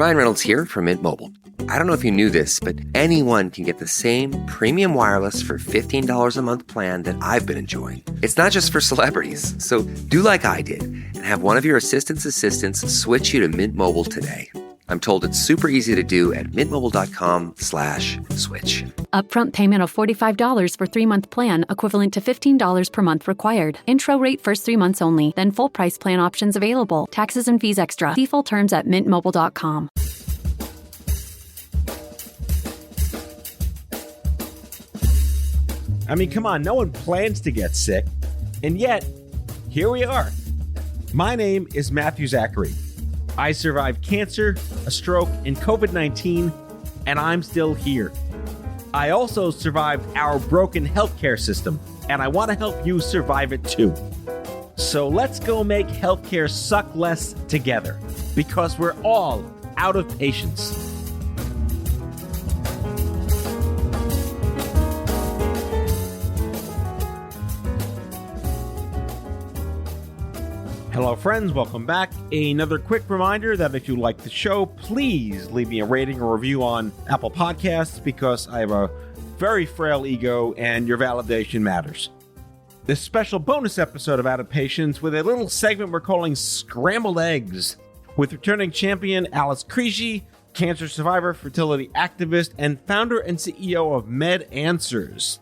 Ryan Reynolds here from Mint Mobile. I don't know if you knew this, but anyone can get the same premium wireless for $15 a month plan that I've been enjoying. It's not just for celebrities. So do like I did and have one of your assistants switch you to Mint Mobile today. I'm told it's super easy to do at mintmobile.com/switch. Upfront payment of $45 for 3-month plan, equivalent to $15 per month required. Intro rate first 3 months only, then full price plan options available. Taxes and fees extra. See full terms at mintmobile.com. I mean, come on, no one plans to get sick. And yet, here we are. My name is Matthew Zachary. I survived cancer, a stroke, and COVID-19, and I'm still here. I also survived our broken healthcare system, and I want to help you survive it too. So let's go make healthcare suck less together, because we're all out of patience. Hello friends, welcome back. Another quick reminder that if you like the show, please leave me a rating or review on Apple Podcasts because I have a very frail ego and your validation matters. This special bonus episode of Out of Patience with a little segment we're calling Scrambled Eggs with returning champion Alice Crisci, cancer survivor, fertility activist, and founder and CEO of Med Answers.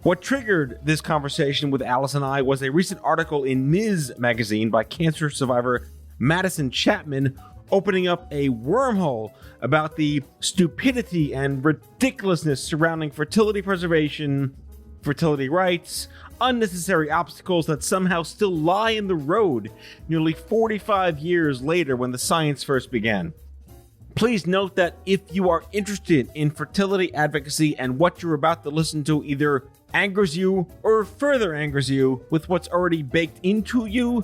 What triggered this conversation with Alice and I was a recent article in Ms. magazine by cancer survivor Madison Chapman opening up a wormhole about the stupidity and ridiculousness surrounding fertility preservation, fertility rights, unnecessary obstacles that somehow still lie in the road nearly 45 years later when the science first began. Please note that if you are interested in fertility advocacy and what you're about to listen to either angers you or further angers you with what's already baked into you,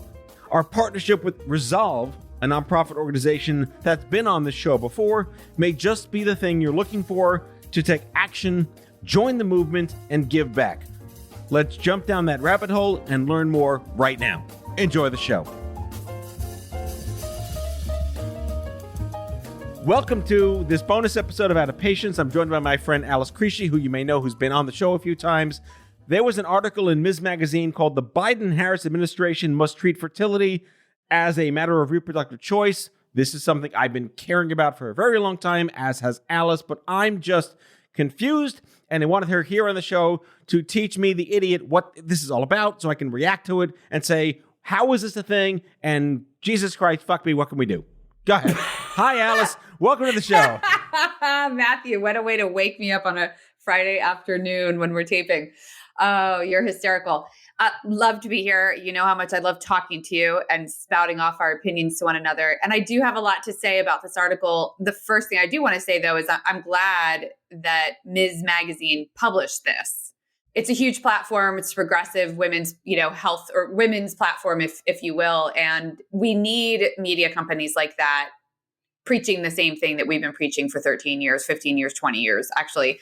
our partnership with Resolve, a nonprofit organization that's been on this show before, may just be the thing you're looking for to take action, join the movement, and give back. Let's jump down that rabbit hole and learn more right now. Enjoy the show. Welcome to this bonus episode of Out of Patience. I'm joined by my friend Alice Crisci, who you may know, who's been on the show a few times. There was an article in Ms. Magazine called "The Biden-Harris Administration Must Treat Fertility as a Matter of Reproductive Choice." This is something I've been caring about for a very long time, as has Alice, but I'm just confused, and I wanted her here on the show to teach me, the idiot, what this is all about so I can react to it and say, how is this a thing? And Jesus Christ, fuck me, what can we do? Go ahead. Hi, Alice. Welcome to the show. Matthew, what a way to wake me up on a Friday afternoon when we're taping. Oh, you're hysterical. Love to be here. You know how much I love talking to you and spouting off our opinions to one another. And I do have a lot to say about this article. The first thing I do want to say, though, is I'm glad that Ms. Magazine published this. It's a huge platform. It's progressive women's, health or women's platform, if you will. And we need media companies like that preaching the same thing that we've been preaching for 13 years, 15 years, 20 years, actually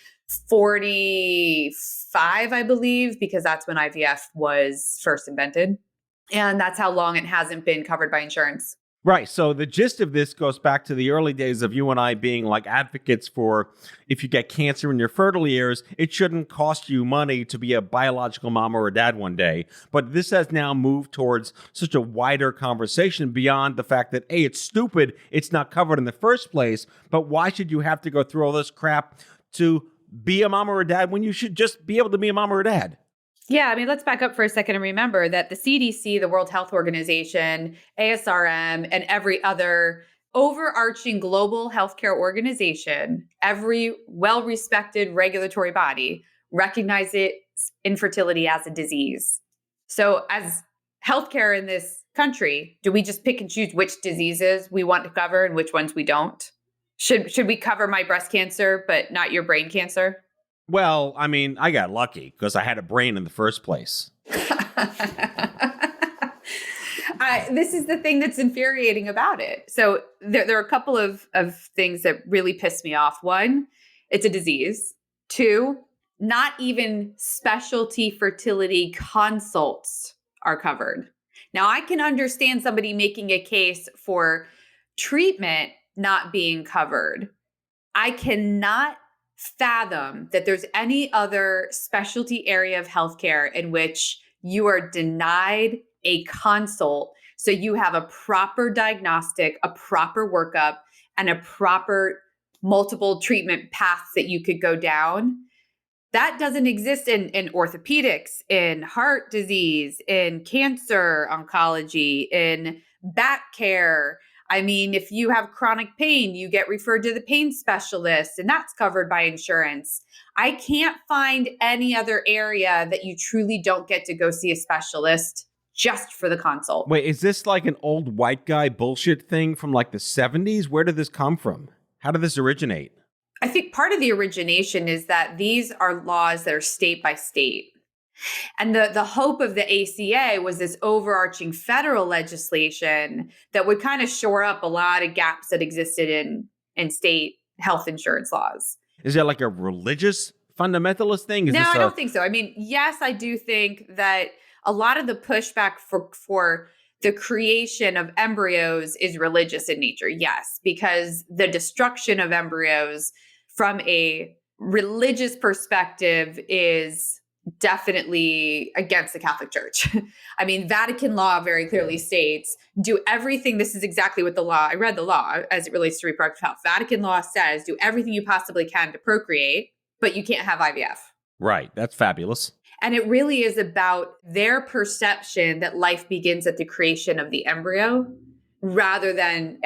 45, I believe, because that's when IVF was first invented. And that's how long it hasn't been covered by insurance. Right. So the gist of this goes back to the early days of you and I being like advocates for if you get cancer in your fertile years, it shouldn't cost you money to be a biological mom or a dad one day. But this has now moved towards such a wider conversation beyond the fact that, A, it's stupid, it's not covered in the first place, but why should you have to go through all this crap to be a mom or a dad when you should just be able to be a mom or a dad? Yeah, I mean, let's back up for a second and remember that the CDC, the World Health Organization, ASRM, and every other overarching global healthcare organization, every well-respected regulatory body, recognizes infertility as a disease. So as healthcare in this country, do we just pick and choose which diseases we want to cover and which ones we don't? Should we cover my breast cancer, but not your brain cancer? Well, I mean, I got lucky because I had a brain in the first place. This is the thing that's infuriating about it. So there are a couple of things that really piss me off. One, it's a disease. Two, not even specialty fertility consults are covered. Now, I can understand somebody making a case for treatment not being covered. I cannot fathom that there's any other specialty area of healthcare in which you are denied a consult so you have a proper diagnostic, a proper workup, and a proper multiple treatment paths that you could go down. That doesn't exist in orthopedics, in heart disease, in cancer oncology, in back care. I mean, if you have chronic pain, you get referred to the pain specialist, and that's covered by insurance. I can't find any other area that you truly don't get to go see a specialist just for the consult. Wait, is this like an old white guy bullshit thing from like the 70s? Where did this come from? How did this originate? I think part of the origination is that these are laws that are state by state. And the hope of the ACA was this overarching federal legislation that would kind of shore up a lot of gaps that existed in state health insurance laws. Is that like a religious fundamentalist thing? No, I don't think so. I mean, yes, I do think that a lot of the pushback for the creation of embryos is religious in nature. Yes, because the destruction of embryos from a religious perspective is definitely against the Catholic Church. I mean, Vatican law very clearly states, do everything. This is exactly what the law, I read the law as it relates to reproductive health. Vatican law says, do everything you possibly can to procreate, but you can't have IVF. Right. That's fabulous. And it really is about their perception that life begins at the creation of the embryo rather than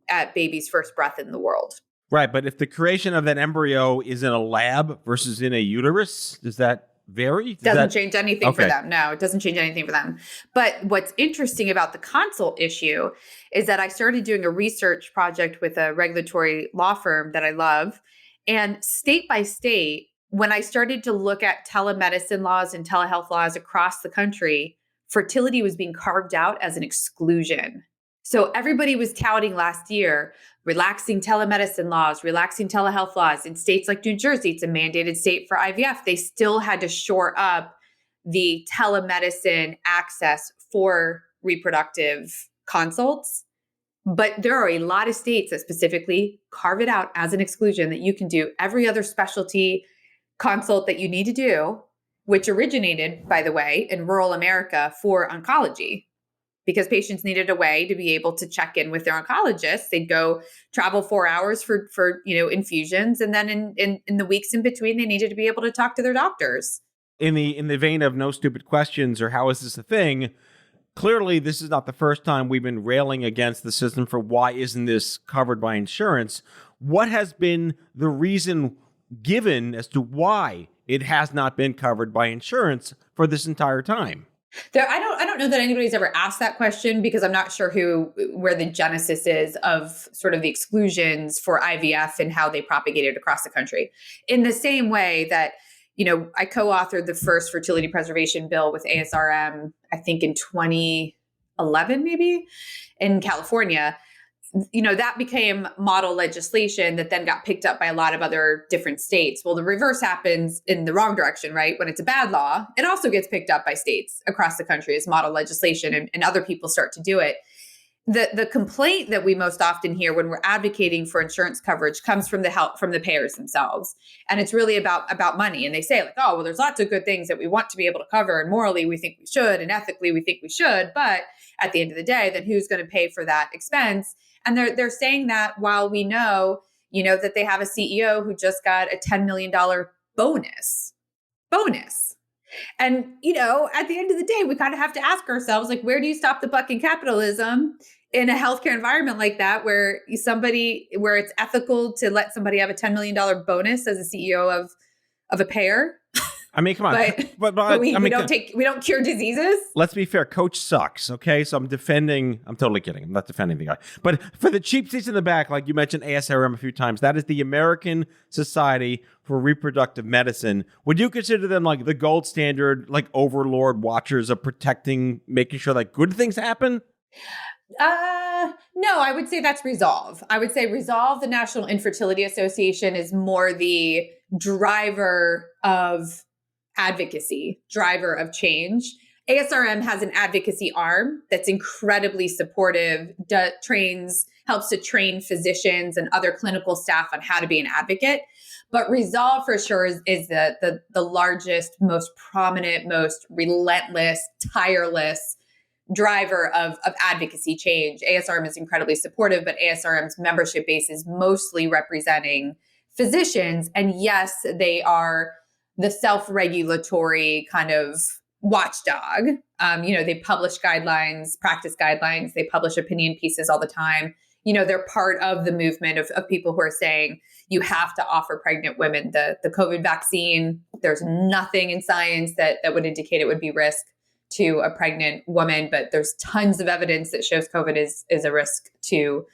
at baby's first breath in the world. Right. But if the creation of that embryo is in a lab versus in a uterus, does that vary? Doesn't change anything for them. No, it doesn't change anything for them. But what's interesting about the consult issue is that I started doing a research project with a regulatory law firm that I love. And state by state, when I started to look at telemedicine laws and telehealth laws across the country, fertility was being carved out as an exclusion. So everybody was touting last year, relaxing telemedicine laws, relaxing telehealth laws. In states like New Jersey, it's a mandated state for IVF. They still had to shore up the telemedicine access for reproductive consults. But there are a lot of states that specifically carve it out as an exclusion that you can do every other specialty consult that you need to do, which originated, by the way, in rural America for oncology, because patients needed a way to be able to check in with their oncologist. They'd go travel 4 hours for infusions, and then in the weeks in between, they needed to be able to talk to their doctors. In the vein of no stupid questions or how is this a thing, clearly this is not the first time we've been railing against the system for why isn't this covered by insurance. What has been the reason given as to why it has not been covered by insurance for this entire time? I don't know that anybody's ever asked that question, because I'm not sure where the genesis is of sort of the exclusions for IVF and how they propagated across the country. In the same way that, I co-authored the first fertility preservation bill with ASRM, I think in 2011, maybe, in California. That became model legislation that then got picked up by a lot of other different states. Well, the reverse happens in the wrong direction, right? When it's a bad law, it also gets picked up by states across the country as model legislation, and other people start to do it. The complaint that we most often hear when we're advocating for insurance coverage comes from the payers themselves. And it's really about money. And they say like, oh, well, there's lots of good things that we want to be able to cover, and morally we think we should, and ethically we think we should. But at the end of the day, then who's going to pay for that expense? And they're saying that while we know, that they have a CEO who just got a $10 million bonus. And, at the end of the day, we kind of have to ask ourselves, like, where do you stop the buck in capitalism in a healthcare environment like that, where it's ethical to let somebody have a $10 million bonus as a CEO of a payer? I mean, come on. But we don't cure diseases. Let's be fair. Coach sucks. Okay. So I'm totally kidding. I'm not defending the guy. But for the cheap seats in the back, like you mentioned ASRM a few times, that is the American Society for Reproductive Medicine. Would you consider them like the gold standard, like overlord watchers of making sure that good things happen? No, I would say that's Resolve. I would say Resolve, the National Infertility Association, is more the driver of advocacy, driver of change. ASRM has an advocacy arm that's incredibly supportive, helps to train physicians and other clinical staff on how to be an advocate. But Resolve for sure is the largest, most prominent, most relentless, tireless driver of advocacy change. ASRM is incredibly supportive, but ASRM's membership base is mostly representing physicians. And yes, they are the self-regulatory kind of watchdog. They publish guidelines, practice guidelines, they publish opinion pieces all the time. They're part of the movement of people who are saying you have to offer pregnant women the COVID vaccine. There's nothing in science that would indicate it would be risk to a pregnant woman, but there's tons of evidence that shows COVID is a risk to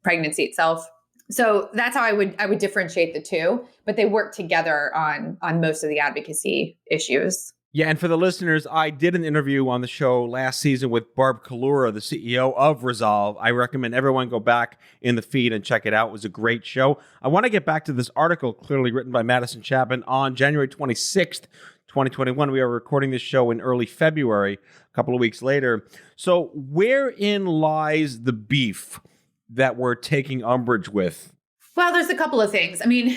pregnancy itself. So that's how I would differentiate the two, but they work together on most of the advocacy issues. Yeah, and for the listeners, I did an interview on the show last season with Barb Kalura, the CEO of Resolve. I recommend everyone go back in the feed and check it out. It was a great show. I want to get back to this article clearly written by Madison Chapman on January 26th, 2021. We are recording this show in early February, a couple of weeks later. So wherein lies the beef that we're taking umbrage with? Well, there's a couple of things. I mean,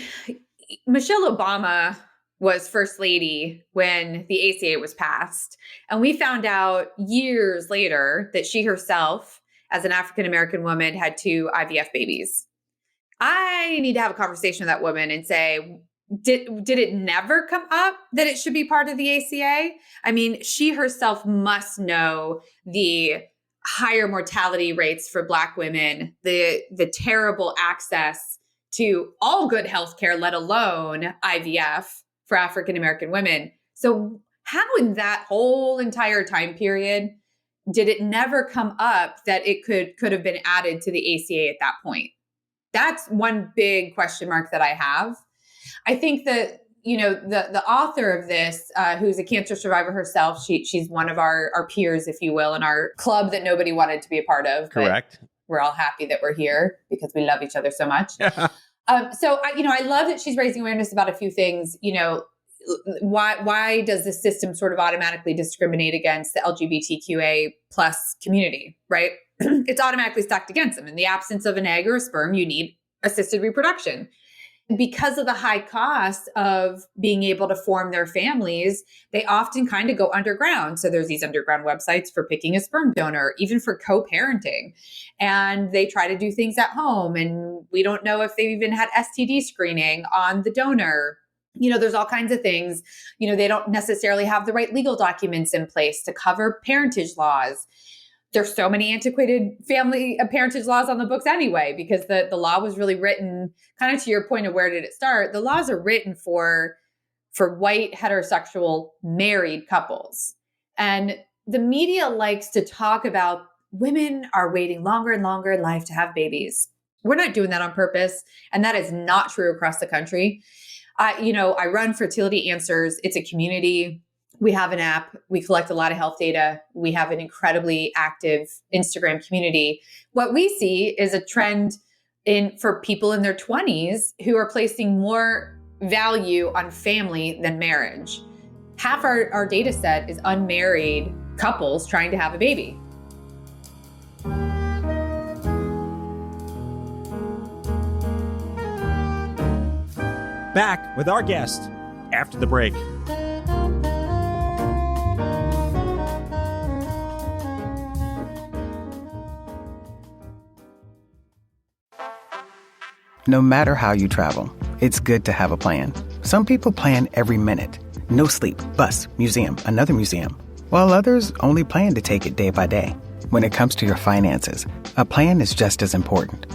Michelle Obama was first lady when the ACA was passed. And we found out years later that she herself, as an African-American woman, had 2 IVF babies. I need to have a conversation with that woman and say, did it never come up that it should be part of the ACA? I mean, she herself must know the higher mortality rates for Black women, the terrible access to all good healthcare, let alone IVF for African-American women. So how in that whole entire time period did it never come up that it could have been added to the ACA at that point? That's one big question mark that I have. I think that, the author of this, who's a cancer survivor herself, she's one of our peers, if you will, in our club that nobody wanted to be a part of. Correct. We're all happy that we're here because we love each other so much. So I love that she's raising awareness about a few things. Why does the system sort of automatically discriminate against the LGBTQA plus community, right? It's automatically stacked against them. In the absence of an egg or a sperm, you need assisted reproduction. Because of the high cost of being able to form their families, they often kind of go underground. So there's these underground websites for picking a sperm donor, even for co-parenting. And they try to do things at home. And we don't know if they've even had STD screening on the donor. There's all kinds of things. They don't necessarily have the right legal documents in place to cover parentage laws. There's so many antiquated family parentage laws on the books anyway, because the law was really written, kind of to your point of where did it start, the laws are written for white heterosexual married couples. And the media likes to talk about women are waiting longer and longer in life to have babies. We're not doing that on purpose. And that is not true across the country. I run Fertility Answers. It's a community. We have an app. We collect a lot of health data. We have an incredibly active Instagram community. What we see is a trend for people in their 20s who are placing more value on family than marriage. Half our data set is unmarried couples trying to have a baby. Back with our guest after the break. No matter how you travel, it's good to have a plan. Some people plan every minute. No sleep, bus, museum, another museum. While others only plan to take it day by day. When it comes to your finances, a plan is just as important.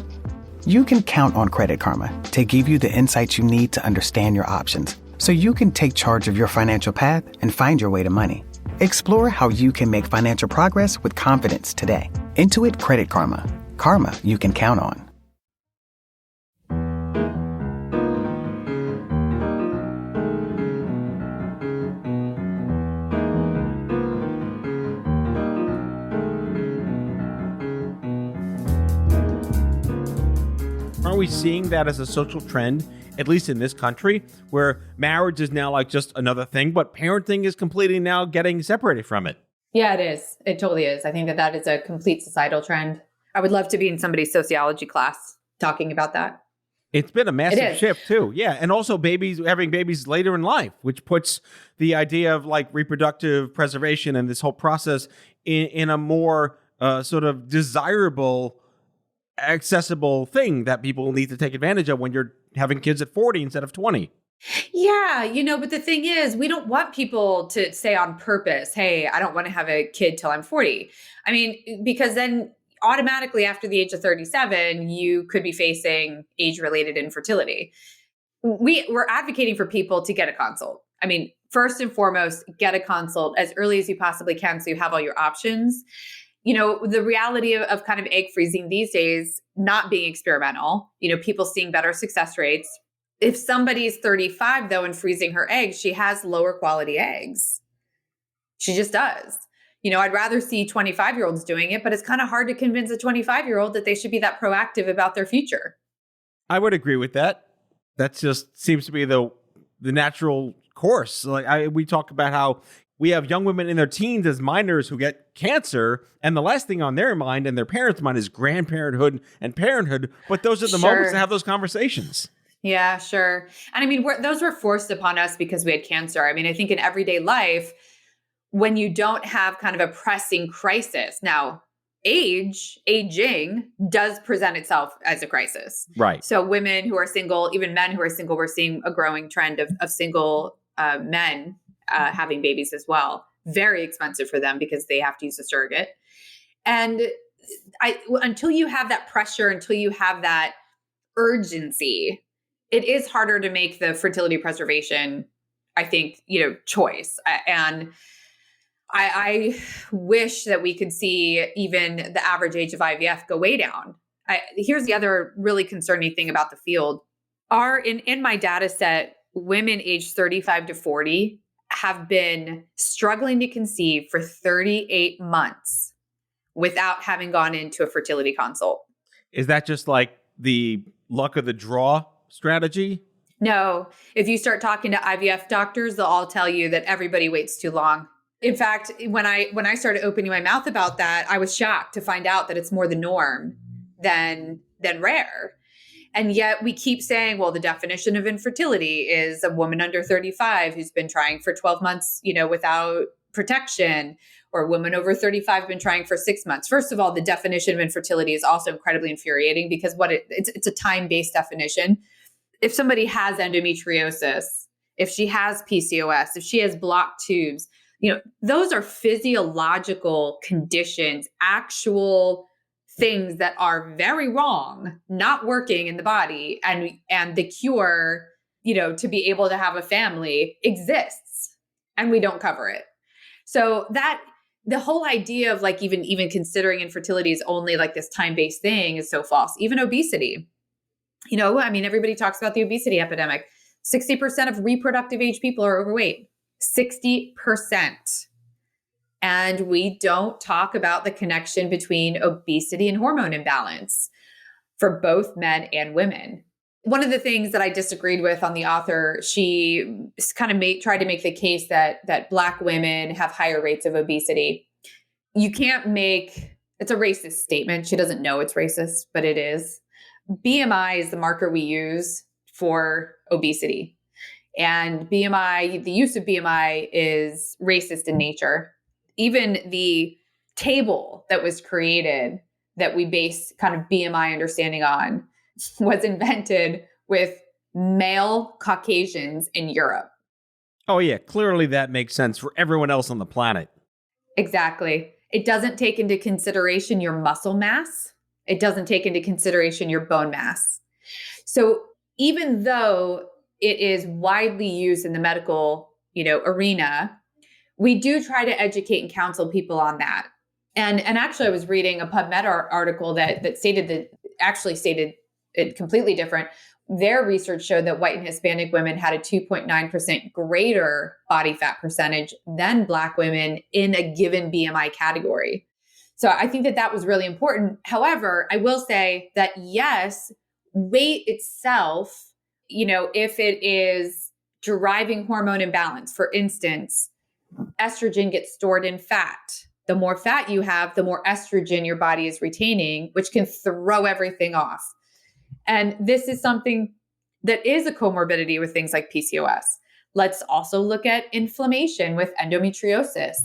You can count on Credit Karma to give you the insights you need to understand your options, so you can take charge of your financial path and find your way to money. Explore how you can make financial progress with confidence today. Intuit Credit Karma. Karma you can count on. Are we seeing that as a social trend, at least in this country, where marriage is now like just another thing, but parenting is completely now getting separated from it? Yeah, it is. It totally is. I think that that is a complete societal trend. I would love to be in somebody's sociology class talking about that. It's been a It massive is. shift too. Yeah. And also having babies later in life, which puts the idea of like reproductive preservation and this whole process in a more sort of desirable, accessible thing that people need to take advantage of when you're having kids at 40 instead of 20. Yeah, but the thing is, we don't want people to say on purpose, hey, I don't want to have a kid till I'm 40. I mean, because then automatically after the age of 37, you could be facing age-related infertility. We're advocating for people to get a consult. I mean, first and foremost, get a consult as early as you possibly can so you have all your options. The reality of kind of egg freezing these days, not being experimental, people seeing better success rates. If somebody's 35, though, and freezing her eggs, she has lower quality eggs. She just does. I'd rather see 25-year-olds doing it, but it's kind of hard to convince a 25-year-old that they should be that proactive about their future. I would agree with that. That just seems to be the natural course. We talk about how we have young women in their teens as minors who get cancer, and the last thing on their mind and their parents' mind is grandparenthood and parenthood. But those are the moments to have those conversations. Yeah, sure. And I mean, those were forced upon us because we had cancer. I mean, I think in everyday life, when you don't have kind of a pressing crisis, now aging does present itself as a crisis. Right. So women who are single, even men who are single, we're seeing a growing trend of single men having babies as well. Very expensive for them because they have to use a surrogate. And until you have that pressure, until you have that urgency, it is harder to make the fertility preservation, I think, choice. And I wish that we could see even the average age of IVF go way down. Here's the other really concerning thing about the field. In my data set, women aged 35 to 40 have been struggling to conceive for 38 months without having gone into a fertility consult. Is that just like the luck of the draw strategy? No. If you start talking to IVF doctors, they'll all tell you that everybody waits too long. In fact, when I started opening my mouth about that, I was shocked to find out that it's more the norm than rare. And yet we keep saying, well, the definition of infertility is a woman under 35 who's been trying for 12 months, without protection, or a woman over 35 been trying for 6 months. First of all, the definition of infertility is also incredibly infuriating because it's a time-based definition. If somebody has endometriosis, if she has PCOS, if she has blocked tubes, those are physiological conditions, actual things that are very wrong, not working in the body, and the cure, to be able to have a family exists, and we don't cover it. So that the whole idea of like even considering infertility is only like this time-based thing is so false. Even obesity, I mean, everybody talks about the obesity epidemic. 60% of reproductive age people are overweight. 60%. And we don't talk about the connection between obesity and hormone imbalance for both men and women. One of the things that I disagreed with on the author, she kind of tried to make the case that Black women have higher rates of obesity. You can't it's a racist statement. She doesn't know it's racist, but it is. BMI is the marker we use for obesity. And BMI, the use of BMI is racist in nature. Even the table that was created that we base kind of BMI understanding on was invented with male Caucasians in Europe. Oh, yeah. Clearly that makes sense for everyone else on the planet. Exactly. It doesn't take into consideration your muscle mass. It doesn't take into consideration your bone mass. So even though it is widely used in the medical, arena, we do try to educate and counsel people on that. And actually, I was reading a PubMed article that stated it completely different. Their research showed that white and Hispanic women had a 2.9% greater body fat percentage than Black women in a given BMI category. So I think that was really important. However, I will say that yes, weight itself, if it is driving hormone imbalance, for instance, estrogen gets stored in fat. The more fat you have, the more estrogen your body is retaining, which can throw everything off. And this is something that is a comorbidity with things like PCOS. Let's also look at inflammation with endometriosis.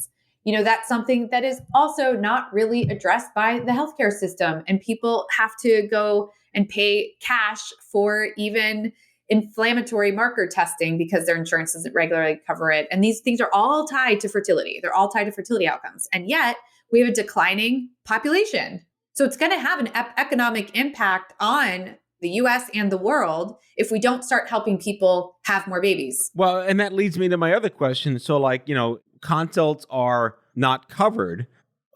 That's something that is also not really addressed by the healthcare system. And people have to go and pay cash for even inflammatory marker testing because their insurance doesn't regularly cover it. And these things are all tied to fertility. They're all tied to fertility outcomes. And yet we have a declining population. So it's going to have an economic impact on the US and the world if we don't start helping people have more babies. Well, and that leads me to my other question. So consults are not covered.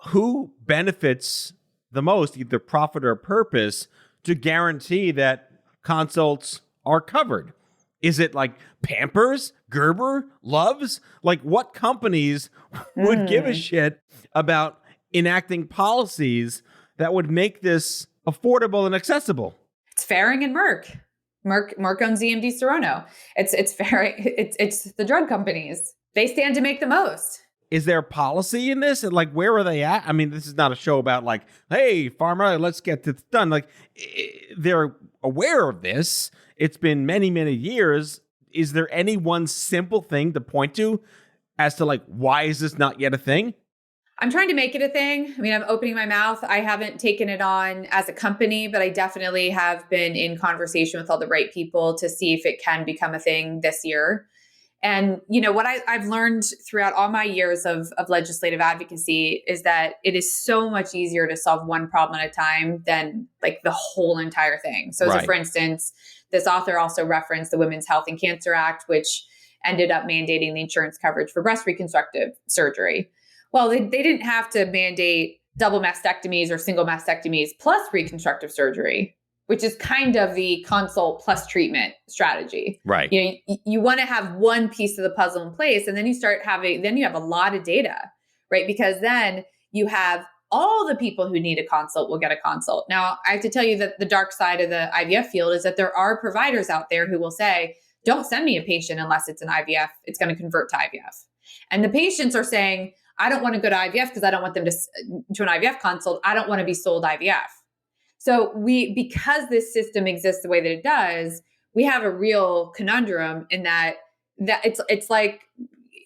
Who benefits the most, either profit or purpose, to guarantee that consults are covered? Is it like Pampers, Gerber, Love's? Like, what companies would give a shit about enacting policies that would make this affordable and accessible? It's Farring and Merck. Merck owns EMD Serono. It's the drug companies. They stand to make the most. Is there policy in this? And where are they at? I mean, this is not a show about hey, pharma, let's get this done. They're aware of this. It's been many, many years. Is there any one simple thing to point to as to why is this not yet a thing? I'm trying to make it a thing. I mean, I'm opening my mouth. I haven't taken it on as a company, but I definitely have been in conversation with all the right people to see if it can become a thing this year. And, what I've learned throughout all my years of legislative advocacy is that it is so much easier to solve one problem at a time than the whole entire thing. So, right. So for instance, this author also referenced the Women's Health and Cancer Act, which ended up mandating the insurance coverage for breast reconstructive surgery. Well, they didn't have to mandate double mastectomies or single mastectomies plus reconstructive surgery, which is kind of the consult plus treatment strategy. Right. You want to have one piece of the puzzle in place, and then you have a lot of data, right? Because then you have all the people who need a consult will get a consult. Now, I have to tell you that the dark side of the IVF field is that there are providers out there who will say, don't send me a patient unless it's an IVF. It's going to convert to IVF. And the patients are saying, I don't want to go to IVF because I don't want them to an IVF consult. I don't want to be sold IVF. So because this system exists the way that it does, we have a real conundrum in that it's like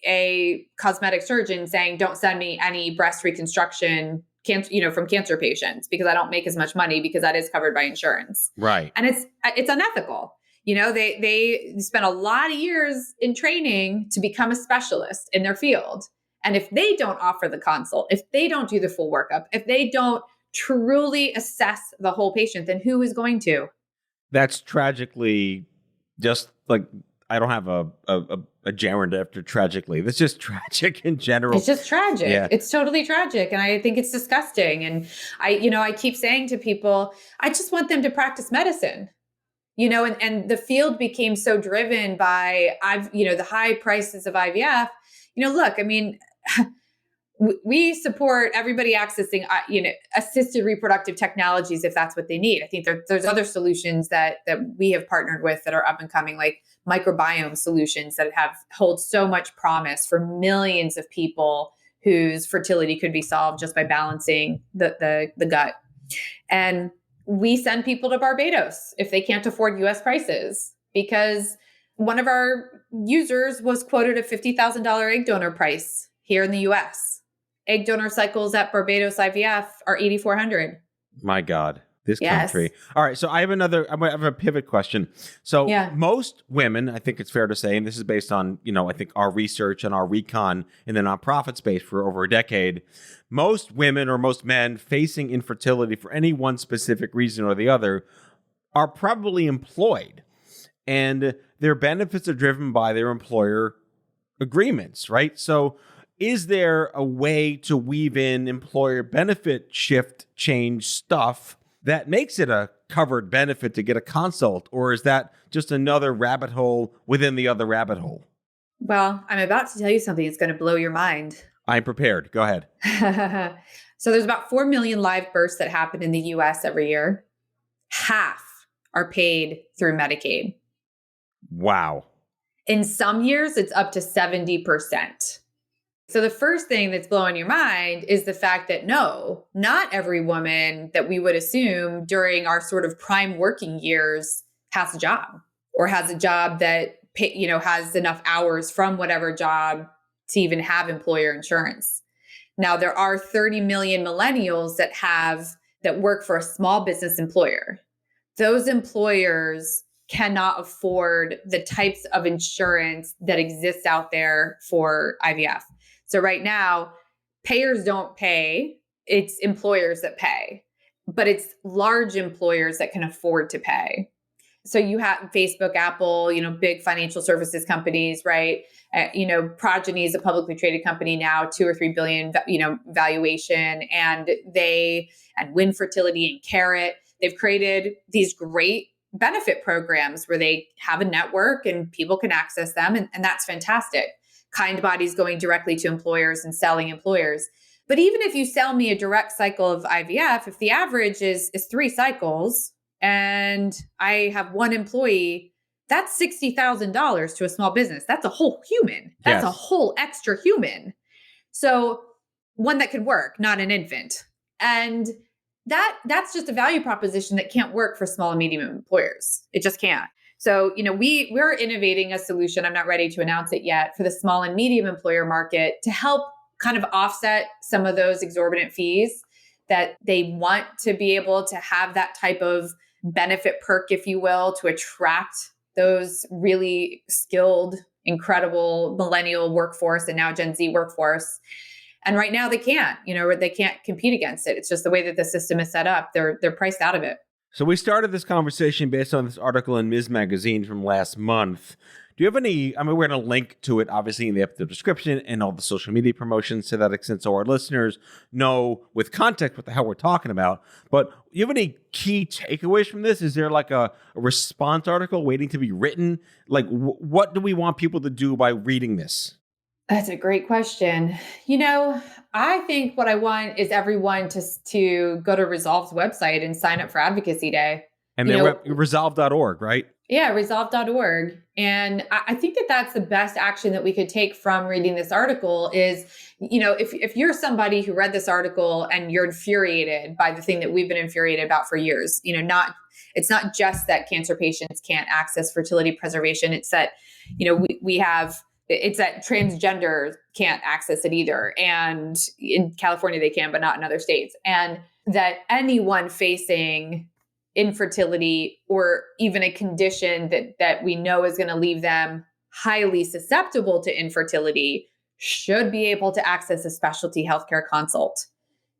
a cosmetic surgeon saying, don't send me any breast reconstruction from cancer patients because I don't make as much money because that is covered by insurance. Right. And it's unethical. They spend a lot of years in training to become a specialist in their field. And if they don't offer the consult, if they don't do the full workup, if they don't truly assess the whole patient, then who is going to? That's tragically just I don't have a gerund after tragically. That's just tragic in general. It's just tragic. Yeah. It's totally tragic. And I think it's disgusting. And I keep saying to people, I just want them to practice medicine. And the field became so driven by the high prices of IVF. Look, I mean, we support everybody accessing, assisted reproductive technologies if that's what they need. I think there's other solutions that we have partnered with that are up and coming, like microbiome solutions that hold so much promise for millions of people whose fertility could be solved just by balancing the gut. And we send people to Barbados if they can't afford US prices, because one of our users was quoted a $50,000 egg donor price here in the US. Egg donor cycles at Barbados IVF are 8,400. My God, this country. All right. So I have a pivot question. So most women, I think it's fair to say, and this is based on, I think our research and our recon in the nonprofit space for over a decade, most women or most men facing infertility for any one specific reason or the other are probably employed, and their benefits are driven by their employer agreements, right? So is there a way to weave in employer benefit shift change stuff that makes it a covered benefit to get a consult? Or is that just another rabbit hole within the other rabbit hole? Well, I'm about to tell you something that's going to blow your mind. I'm prepared. Go ahead. So there's about 4 million live births that happen in the US every year. Half are paid through Medicaid. Wow. In some years, it's up to 70%. So the first thing that's blowing your mind is the fact that no, not every woman that we would assume during our sort of prime working years has a job, or has a job that has enough hours from whatever job to even have employer insurance. Now, there are 30 million millennials that work for a small business employer. Those employers cannot afford the types of insurance that exists out there for IVF. So right now, payers don't pay, it's employers that pay, but it's large employers that can afford to pay. So you have Facebook, Apple, big financial services companies, right? Progeny is a publicly traded company now, 2 or 3 billion, valuation, and Infertility and Carrot, they've created these great benefit programs where they have a network and people can access them. And that's fantastic. Kind Body's going directly to employers and selling employers. But even if you sell me a direct cycle of IVF, if the average is 3 cycles and I have 1 employee, that's $60,000 to a small business. That's a whole human. That's a whole extra human. So one that could work, not an infant. And that's just a value proposition that can't work for small and medium employers. It just can't. So, we're innovating a solution. I'm not ready to announce it yet, for the small and medium employer market to help kind of offset some of those exorbitant fees that they want to be able to have that type of benefit perk, if you will, to attract those really skilled, incredible millennial workforce and now Gen Z workforce. And right now they can't, they can't compete against it. It's just the way that the system is set up. They're priced out of it. So we started this conversation based on this article in Ms. Magazine from last month. Do you have any, we're going to link to it, obviously, in the episode description and all the social media promotions to that extent, so our listeners know with context what the hell we're talking about. But do you have any key takeaways from this? Is there like a response article waiting to be written? Like, what do we want people to do by reading this? That's a great question. I think what I want is everyone to go to Resolve's website and sign up for Advocacy Day. And they're resolve.org, right? Yeah, resolve.org. And I think that that's the best action that we could take from reading this article is, if you're somebody who read this article and you're infuriated by the thing that we've been infuriated about for years, it's not just that cancer patients can't access fertility preservation. It's that, it's that transgender can't access it either. And in California they can, but not in other states. And that anyone facing infertility or even a condition that we know is going to leave them highly susceptible to infertility should be able to access a specialty healthcare consult.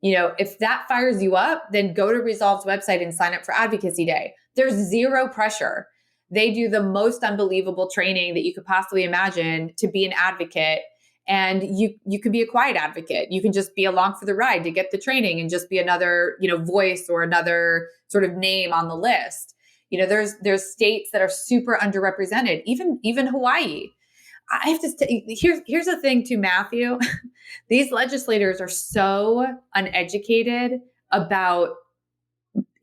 If that fires you up, then go to Resolve's website and sign up for Advocacy Day. There's zero pressure. They do the most unbelievable training that you could possibly imagine to be an advocate. And you can be a quiet advocate. You can just be along for the ride to get the training and just be another, voice or another sort of name on the list. There's states that are super underrepresented, even Hawaii. I have to say, here's the thing too, Matthew. These legislators are so uneducated about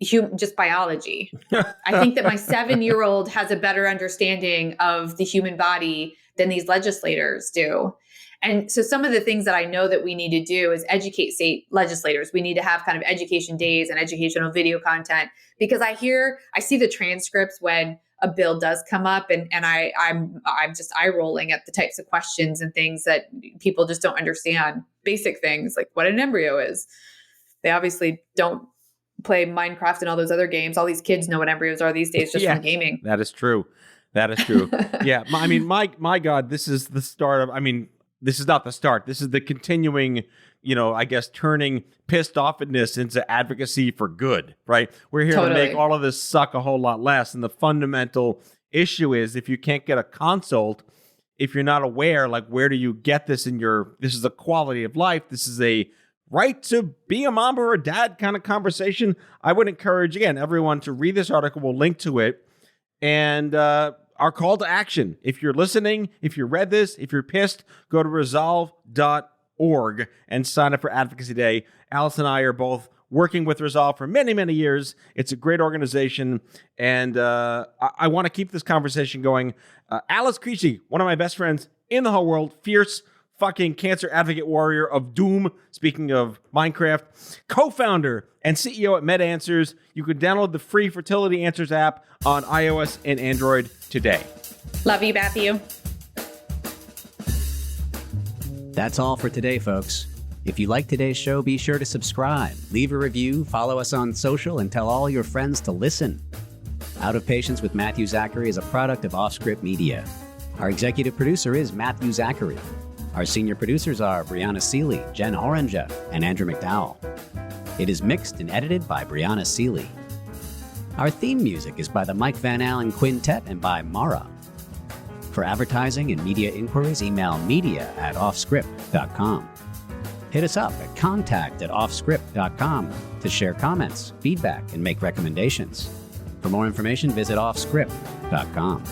just biology. I think that my 7-year-old has a better understanding of the human body than these legislators do. And so some of the things that I know that we need to do is educate state legislators. We need to have kind of education days and educational video content, because I see the transcripts when a bill does come up and I'm just eye rolling at the types of questions and things that people just don't understand. Basic things like what an embryo is. They obviously don't play Minecraft and all those other games. All these kids know what embryos are these days just from gaming. That is true. Yeah. My God, this is the start of, this is not the start. This is the continuing, turning pissed offness into advocacy for good, right? We're here to make all of this suck a whole lot less. And the fundamental issue is if you can't get a consult, if you're not aware, like, where do you get this this is a quality of life. This is a right to be a mom or a dad kind of conversation. I would encourage, again, everyone to read this article. We'll link to it. And our call to action. If you're listening, if you read this, if you're pissed, go to resolve.org and sign up for Advocacy Day. Alice and I are both working with Resolve for many, many years. It's a great organization. And I want to keep this conversation going. Alice Crisci, one of my best friends in the whole world, fierce fucking cancer advocate warrior of doom, speaking of Minecraft, co-founder and CEO at MedAnswers. You can download the free Fertility Answers app on iOS and Android today. Love you, Matthew. That's all for today, folks. If you like today's show, be sure to subscribe, leave a review, follow us on social, and tell all your friends to listen. Out of Patience with Matthew Zachary is a product of Offscript Media. Our executive producer is Matthew Zachary. Our senior producers are Brianna Seeley, Jen Oranger, and Andrew McDowell. It is mixed and edited by Brianna Seeley. Our theme music is by the Mike Van Allen Quintet and by Mara. For advertising and media inquiries, email media@offscript.com. Hit us up at contact@offscript.com to share comments, feedback, and make recommendations. For more information, visit offscript.com.